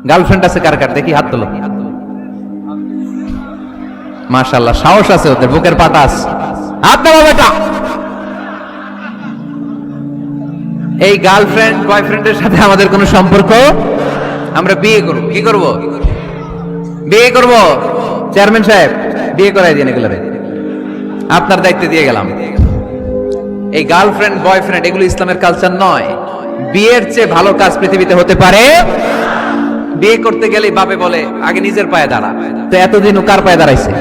Girlfriend আছে কার কার দেখি হাত তোলো। মাশাআল্লাহ, সাহস আছে ওদের, বুকের পাটা আছে। হাত দাও বেটা। এই গার্লফ্রেন্ড বয়ফ্রেন্ডের সাথে আমাদের কোনো সম্পর্ক? আমরা বিয়ে করব। কি করব? বিয়ে করব। চেয়ারম্যান সাহেব বিয়ে করাই দিন এগুলো, আপনার দায়িত্ব দিয়ে গেলাম। এই গার্লফ্রেন্ড বয়ফ্রেন্ড এগুলো ইসলামের কালচার নয়। বিয়ের চেয়ে ভালো কাজ পৃথিবীতে হতে পারে? বিয়ে করতে গেলেই বাপে বলে আগে নিজের পায়ে দাঁড়া। তো এতদিন ও কার পায়ে দাঁড়াইছে?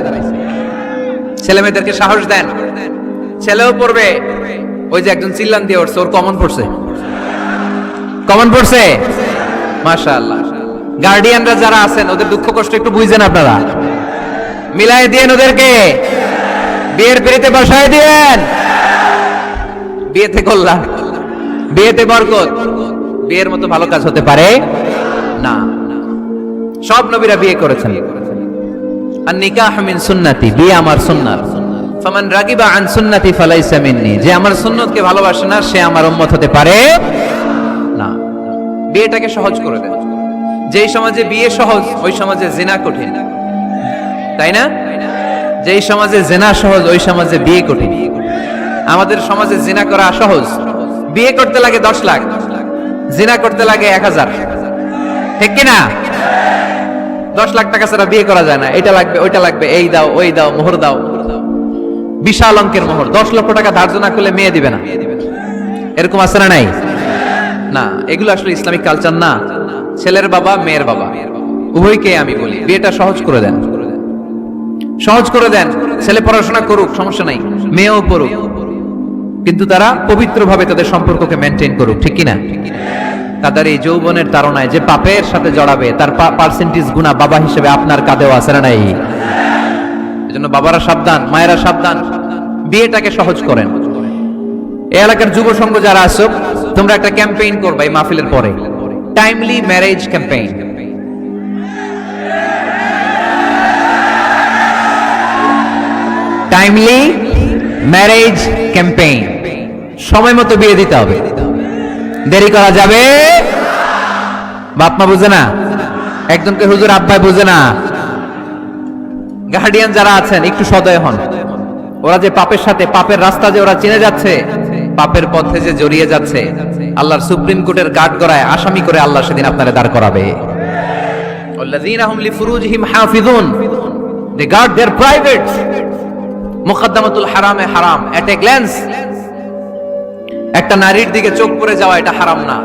ছেলে মেয়েদেরকে সাহস দেন, ছেলেও পড়বে। ওই যে একজন চিল্লান দিয়ে উঠছে, ওর কমন পড়ছে। কমন পড়ছে, মাশাআল্লাহ। গার্ডিয়ানরা যারা আছেন ওদের দুঃখ কষ্ট একটু বুঝছেন আপনারা, মিলাই দিয়েন ওদেরকে, বিয়ের পিড়িতে বসায় দিয়েন। বিয়েতে কল্যাণ, বিয়েতে বরকত। বিয়ের মতো ভালো কাজ হতে পারে না। সব নবীরা বিয়ে করেছেন। আর নিকাহ মিন সুন্নতি, বিয়ে আমার সুন্নাত। ফামান রাগিবা আন সুন্নতি ফালাইসা মিন্নি, যে আমার সুন্নতকে ভালোবাসে না সে আমার উম্মত হতে পারে না। বিয়েটাকে সহজ করে দেন। যেই সমাজে বিয়ে সহজ ওই সমাজে জিনা কঠিন, তাই না? যেই সমাজে জিনা সহজ ওই সমাজে বিয়ে কঠিন। আমাদের সমাজে জিনা করা সহজ, বিয়ে করতে লাগে 10 লাখ, জিনা করতে লাগে 1000, ঠিক কিনা? 10 লাখ টাকা ছাড়া বিয়ে করা যায় না। এটা লাগবে ওইটা লাগবে, এই দাও ওই দাও, মোহর দাও, বিশাল অঙ্কের মোহর। 10 লক্ষ টাকা ধার্য না করলে মেয়ে দিবে না, এরকম আছে না নাই? না, এগুলো আসলে ইসলামিক কালচার না। ছেলের বাবা মেয়ের বাবা উভয়কে আমি বলি বিয়েটা সহজ করে দেন, সহজ করে দেন। ছেলে পড়াশোনা করুক, সমস্যা নাই, মেয়েও পড়ুক, কিন্তু তারা পবিত্রভাবে তাদের সম্পর্ককে মেনটেন করুক, ঠিক কিনা? তাদের এই যৌবনের তাড়নায় যে পাপের সাথে জড়াবে তার পার্সেন্টেজ গুণা বাবা হিসেবে আপনার কাঁধেও আছে না নাই? এজন্য বাবারা সাবধান, মায়েরা সাবধান, বিয়েটাকে সহজ করেন। এই এলাকার যুব সংঘ যারা আছো, তোমরা একটা ক্যাম্পেইন করবে এই মাহফিলের পরে, timely marriage campaign. Timely marriage campaign. সময় মতো বিয়ে দিতে হবে, দেরি করা যাবে। বাপ মা বুঝে না, একজনকে হুজুর আব্বাই বুঝে না। গার্ডিয়ান যারা আছেন একটু সদয় হন। ওরা যে পাপের সাথে, পাপের রাস্তা যে ওরা চিনে যাচ্ছে, পাপের পথে যে জড়িয়ে যাচ্ছে, আল্লাহর সুপ্রিম কোর্টের কাঠ গড়ায় আসামি করে আল্লাহ সেদিন আপনারে দাঁড় করাবে। আল্লাযীনা হুম লিফুরুজিহিম হাফিজুন, দে গার্ড देयर প্রাইভেটস। মুকদ্দামাতুল হারামে হারাম, এট এ গ্ল্যান্স। একটা নারীর দিকে চোখ পড়ে যাওয়া এটা হারাম না,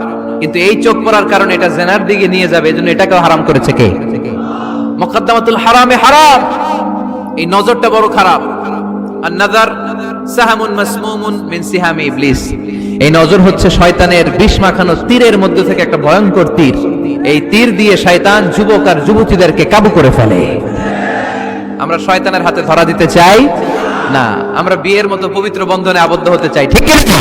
কিন্তু এই চোখ পড়ার কারণে এটা জিনার দিকে নিয়ে যাবে, এজন্য এটাকেও হারাম করেছে কে? মুকদ্দামাতুল হারামে হারাম। এই নজরটা বড় খারাপ। আর নাযার সাহামুন মাসমুমুন মিন সিহামি ইবলিস। এই নজর হচ্ছে শয়তানের বিষ মাখানো তীরের মধ্যে থেকে একটা ভয়ঙ্কর তীর। এই তীর দিয়ে শয়তান যুবক আর যুবতীদেরকে কাবু করে ফেলে। আমরা শয়তানের হাতে ধরা দিতে চাই না, আমরা বিয়ের মতো পবিত্র বন্ধনে আবদ্ধ হতে চাই, ঠিক কি না?